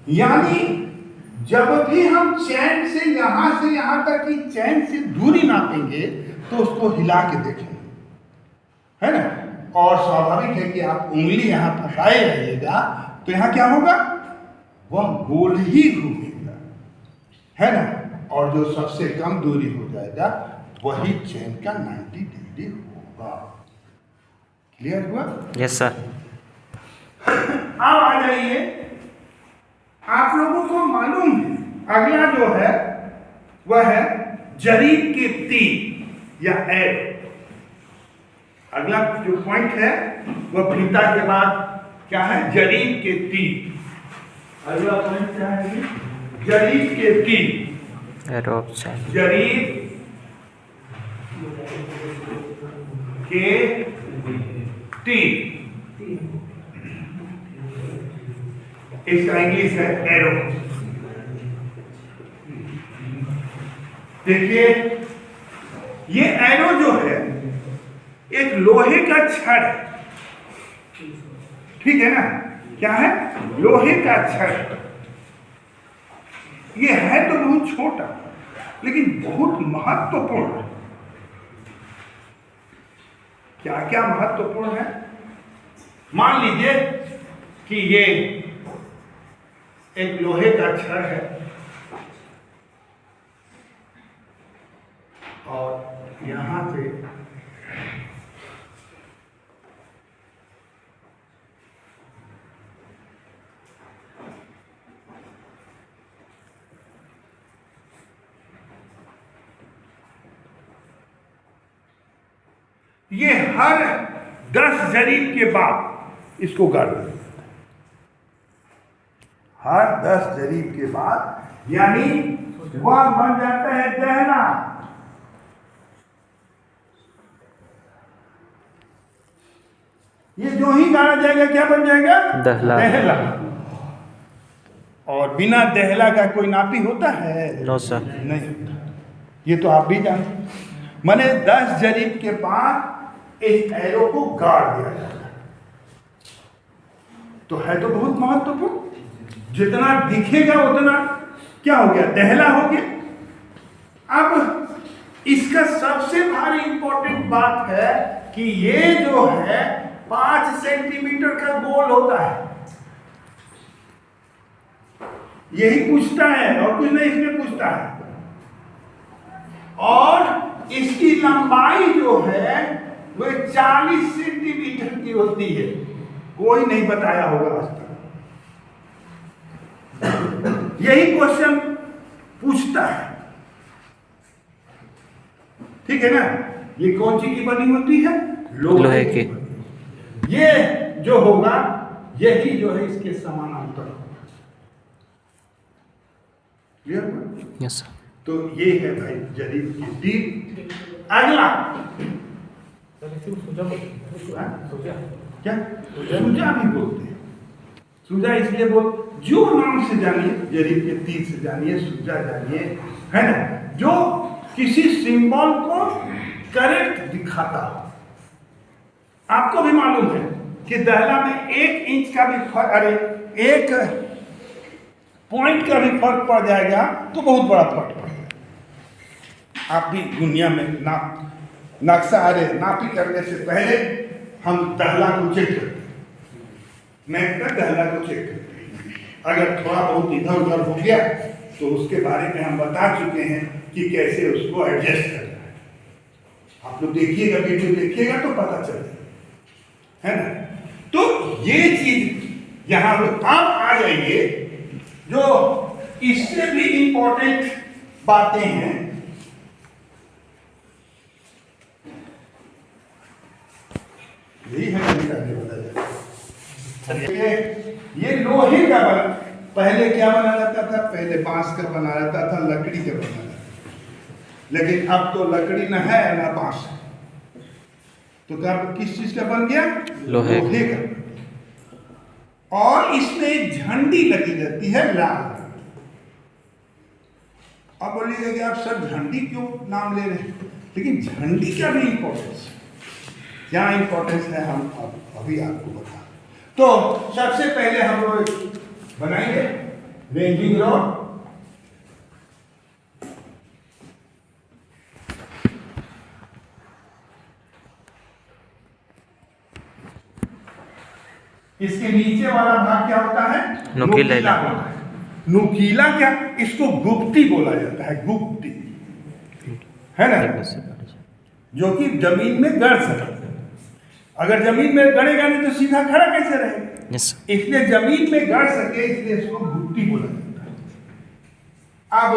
यानी जब भी हम चैन से यहाँ तक की चैन से दूरी नापेंगे तो उसको हिला के देखेंगे, है ना। और स्वाभाविक है कि आप उंगली यहाँ फंसाए रहिएगा तो यहाँ क्या होगा, वह गोल ही घूमेगा, है ना। और जो सबसे कम दूरी हो जाएगा वही चैन का 90 डिग्री होगा। क्लियर हुआ? Yes sir. अब आ जाइए, आप लोगों को मालूम है अगला जो है वह है जरीब के तीर या एरो। अगला जो पॉइंट है वह फीता के बाद क्या है, जरीब के तीर। अगला पॉइंट क्या है, जरीब के तीर, एरो। जरीब के तीर, इसका इंग्लिश है एरो। देखिए ये एरो जो है एक लोहे का छड़ है, ठीक है ना। क्या है, लोहे का छड़। ये है तो बहुत छोटा लेकिन बहुत महत्वपूर्ण है। क्या क्या महत्वपूर्ण है, मान लीजिए कि ये एक लोहे का छड़ है और यहां से ये हर 10 जरीब के बाद इसको गाड़ देते हैं। हर 10 जरीब के बाद यानी वह बन जाता है दहला। ये जो ही गाड़ा जाएगा क्या बन जाएगा, दहला। दहला। और बिना दहला का कोई नापी होता है? नो सर, नहीं होता। ये तो आप भी जानते। माने 10 जरीब के बाद इस एरो को गाड़ दिया जाता है। तो है तो बहुत महत्वपूर्ण। जितना दिखेगा उतना क्या हो गया, दहला हो गया। अब इसका सबसे भारी इंपॉर्टेंट बात है कि ये जो है 5 सेंटीमीटर का गोल होता है। यही पूछता है और कुछ नहीं इसमें पूछता है। और इसकी लंबाई जो है वह 40 सेंटीमीटर की होती है। कोई नहीं बताया होगा आज तक। यही क्वेश्चन पूछता है, ठीक है ना। ये कौन सी की बनी होती है, लोहे की। ये जो होगा यही जो है इसके समानांतर होगा। क्लियर? Yes sir. तो ये है भाई जरीब की तीर। अगला क्या, सूजा भी बोलते हैं। सूजा इसलिए बोल, जो नाम से जानिए, जरीब के तीर से जानिए, सूजा जानिए, है ना, जो किसी सिंबल को करेक्ट दिखाता हो। आपको भी मालूम है कि दहला में 1 इंच का भी फर्क, अरे 1 पॉइंट का भी फर्क पड़ जाएगा तो बहुत बड़ा फर्क पड़ जाएगा। आप भी दुनिया में नक्शा, अरे नापी करने से पहले हम दहला को चेक करते हैं, मैप का दहला को चेक करते हैं। अगर थोड़ा बहुत इधर उधर हो गया तो उसके बारे में हम बता चुके हैं कि कैसे उसको एडजस्ट करना है। आप लोग देखिएगा, वीडियो देखिएगा तो पता चलेगा, है ना। तो ये चीज यहां आप आ जाइए। जो इससे भी इंपॉर्टेंट बातें हैं, यही है ये लोहे का बना। पहले क्या बना जाता था, पहले बांस का बना जाता था, लकड़ी का बना जाता था। लेकिन अब तो लकड़ी ना है ना बांस है, तो क्या किस चीज का बन गया, लोहे का। और इसमें एक झंडी लगी रहती है लाल। अब बोलिएगा कि आप सर झंडी क्यों नाम ले रहे हैं, लेकिन झंडी का भी इंपॉर्टेंस है। क्या इंपॉर्टेंस है हम अभी आपको बता। तो सबसे पहले हम लोग बनाएंगे रेंजिंग रॉड, इसके नीचे वाला भाग क्या होता है? नुकीला। होता है। नुकीला क्या, इसको गुप्ती बोला जाता है, गुप्ती, है ना, जो कि जमीन में गड़ सके। अगर जमीन में गड़ेगा नहीं तो सीधा खड़ा कैसे रहेगा? इसलिए जमीन में गड़ सके, इसलिए इसको गुप्ती बोला जाता है। अब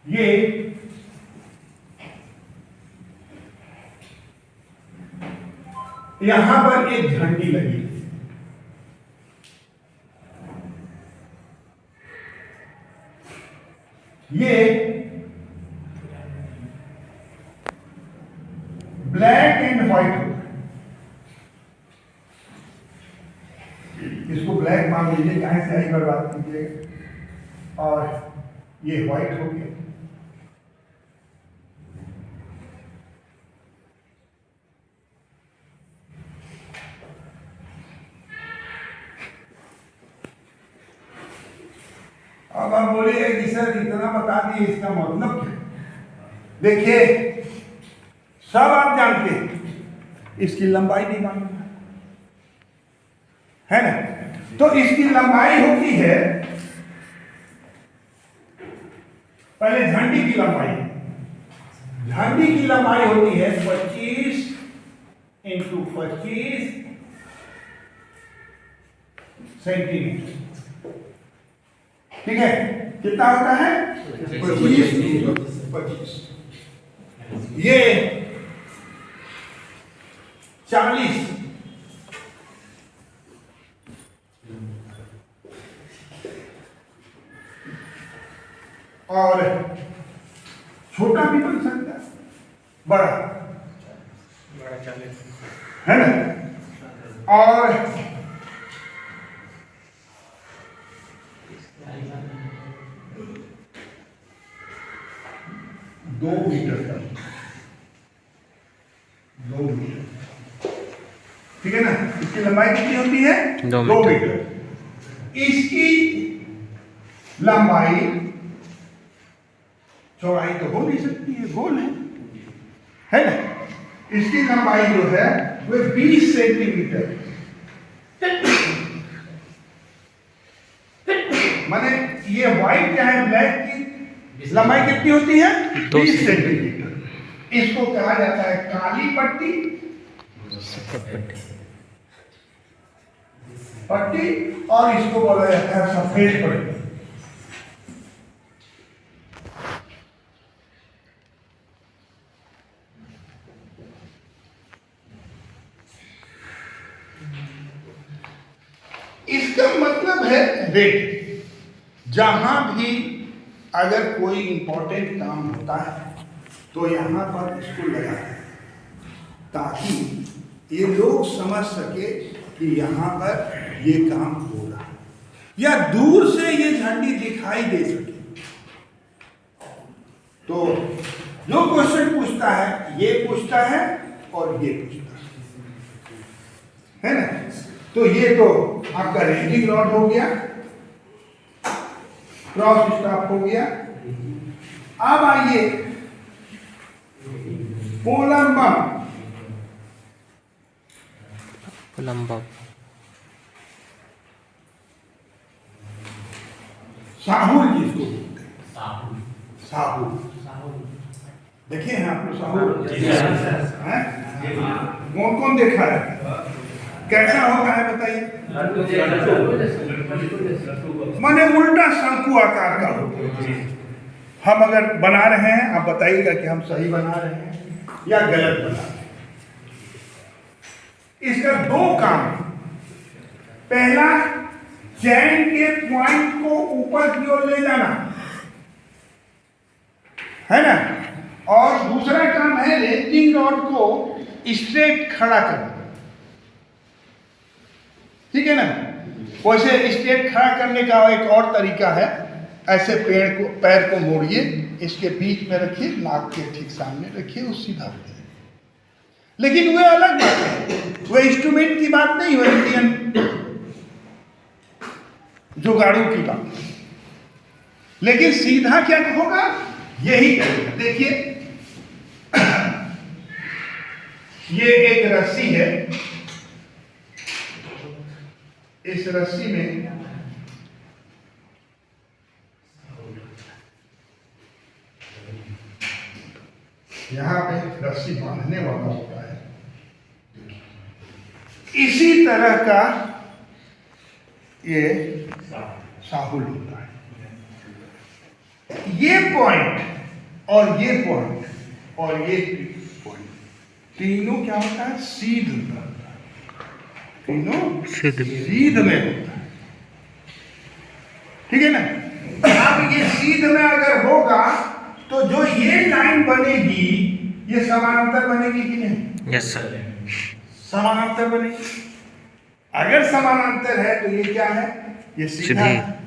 ये यहां पर एक झंडी लगी, ये ब्लैक एंड व्हाइट होता है, इसको ब्लैक मान लीजिए, कहां से आई बर्बाद कीजिएगा, और ये व्हाइट हो गया। अब आप बोलिए कि सर इतना बता दिए, इसका मतलब क्या? देखिए, सब आप जानते हैं, इसकी लंबाई नहीं मालूम है ना, तो इसकी लंबाई होती है, पहले झंडी की लंबाई, झंडी की लंबाई होती है 25 × 25 सेंटीमीटर, ठीक है? कितना होता है? 25 × 25, ये 40, और छोटा भी बन सकता है, बड़ा 40 है ना, और दो मीटर का, 2 मीटर, ठीक है ना? इसकी लंबाई कितनी होती है? 2 मीटर। इसकी लंबाई, चौड़ाई तो हो नहीं सकती है, गोल है ना? इसकी लंबाई जो है वो 20 सेंटीमीटर, माने ये व्हाइट क्या है, ब्लैक की लंबाई कितनी होती है? 20 सेंटीमीटर। इसको कहा जाता है काली पट्टी, पट्टी, और इसको बोला जाता है सफेद पट्टी। इसका मतलब है रेट, जहां भी अगर कोई इंपॉर्टेंट काम होता है तो यहां पर इसको लगाते हैं, ताकि ये लोग समझ सके कि यहां पर ये काम हो रहा है, या दूर से ये झंडी दिखाई दे सके। तो जो क्वेश्चन पूछता है, ये पूछता है और ये पूछता है ना? तो ये तो आपका रेंजिंग रॉड हो गया, क्रॉस स्टाफ हो गया। अब आइए पोलम्बम, साहुल जिसको बोलते हैं, साहुल देखिए हैं आप लोग? साहुल कौन कौन देखा है? कैसा होता है बताइए? माने उल्टा शंकु आकार का होता है। हम अगर बना रहे हैं, आप बताइएगा कि हम सही बना रहे हैं या गलत बना रहे हैं। इसका 2 काम, पहला चैन के पॉइंट को ऊपर की ओर ले जाना, है ना, और दूसरा काम है रेंजिंग रॉड को स्ट्रेट खड़ा करना, ठीक है ना? वैसे स्ट्रेट खड़ा करने का एक और तरीका है, ऐसे पैर को मोड़िए, इसके बीच में रखिए, नाक के ठीक सामने रखिए, उस सीधा हो जाए। लेकिन वह अलग बात है, वह इंस्ट्रूमेंट की बात नहीं, वह इंडियन जुगाड़ू की बात। लेकिन सीधा क्या होगा, यही करेगा। देखिए ये एक रस्सी है, इस रस्सी में यहां पे रस्सी बांधने वाला होता है, इसी तरह का ये साहुल होता है। ये पॉइंट और ये पॉइंट और ये पॉइंट तीनों क्या होता है, सीध में होता है। तीनों सीध में होता है, ठीक है ना। अब ये सीध में अगर होगा तो जो ये लाइन बनेगी ये समानांतर बनेगी कि नहीं? यस सर, समानांतर बनेगी। अगर समानांतर है तो ये क्या है, ये सीधा है।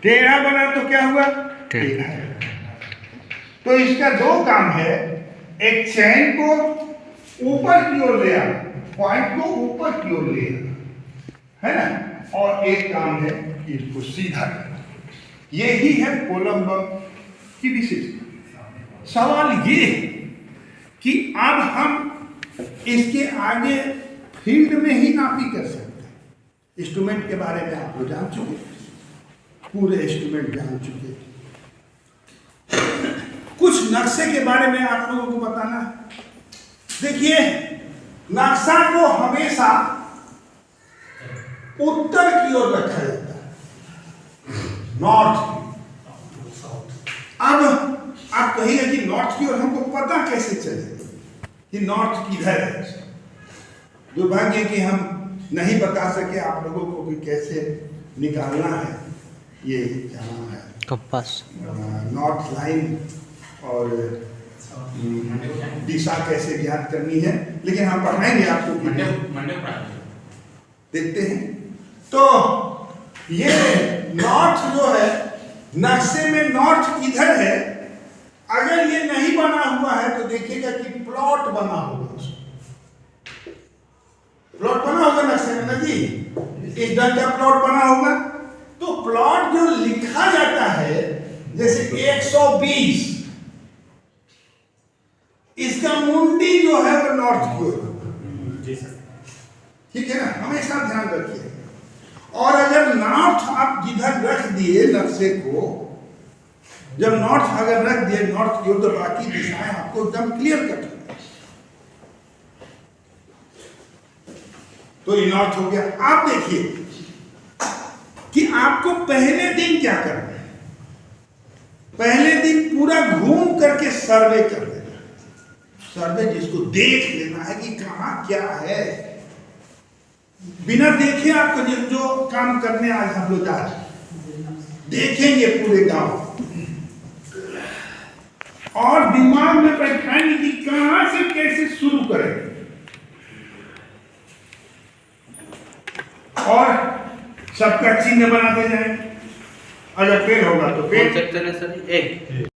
टेढ़ा बना तो क्या हुआ, टेढ़ा है। तो इसका दो काम है, एक चैन को ऊपर की ओर ले आना, पॉइंट को ऊपर की ओर ले आना, है ना, और एक काम है कि इसको सीधा करना। यही है कोलम्बस की विशेषता। सवाल ये है कि अब हम इसके आगे फील्ड में ही नापी कर सकते हैं। इंस्ट्रूमेंट के बारे में आप लोग जान चुके, पूरे इंस्ट्रूमेंट जान चुके। कुछ नक्शे के बारे में आप लोगों को बताना है। देखिए, नक्शा को हमेशा उत्तर की ओर रखा जाता है, नॉर्थ की। अब आप कहिएगा कि नॉर्थ की ओर हमको पता कैसे चलेगा कि नॉर्थ किधर है। दुर्भाग्य कि हम नहीं बता सके आप लोगों को कि कैसे निकालना है ये क्या नाम है, कंपास, नॉर्थ लाइन और दिशा कैसे ज्ञात करनी है, लेकिन हम पढ़ाएंगे आपको, देखते हैं। तो ये नॉर्थ जो है, नक्शे में नॉर्थ किधर है, अगर ये नहीं बना हुआ है तो देखिएगा कि प्लॉट बना होगा, प्लॉट बना होगा नक्शे में ना जी, इस ढंग का प्लॉट बना होगा। तो प्लॉट जो लिखा जाता है, जैसे 120, इसका मुंडी जो है वो नॉर्थ की ओर, ठीक है ना, हमेशा ध्यान रखिए। और अगर नॉर्थ आप जिधर रख दिए नक्शे को, जब नॉर्थ अगर रख दिए नॉर्थ की ओर, तो बाकी दिशाएं आपको एकदम क्लियर कट है। तो ये नॉर्थ हो गया। आप देखिए कि आपको पहले दिन क्या करना है, पहले दिन पूरा घूम करके सर्वे कर लेना, सर्वे जिसको देख लेना है कि कहां क्या है। बिना देखे आपको जो काम करने आज हम लोग आज देखेंगे पूरे गांव, और दिमाग में बैठाएंगे कि कहां से कैसे शुरू करें, और सबका चिन्ह बनाते जाएंगे। अगर फेल होगा तो फेल, सर एक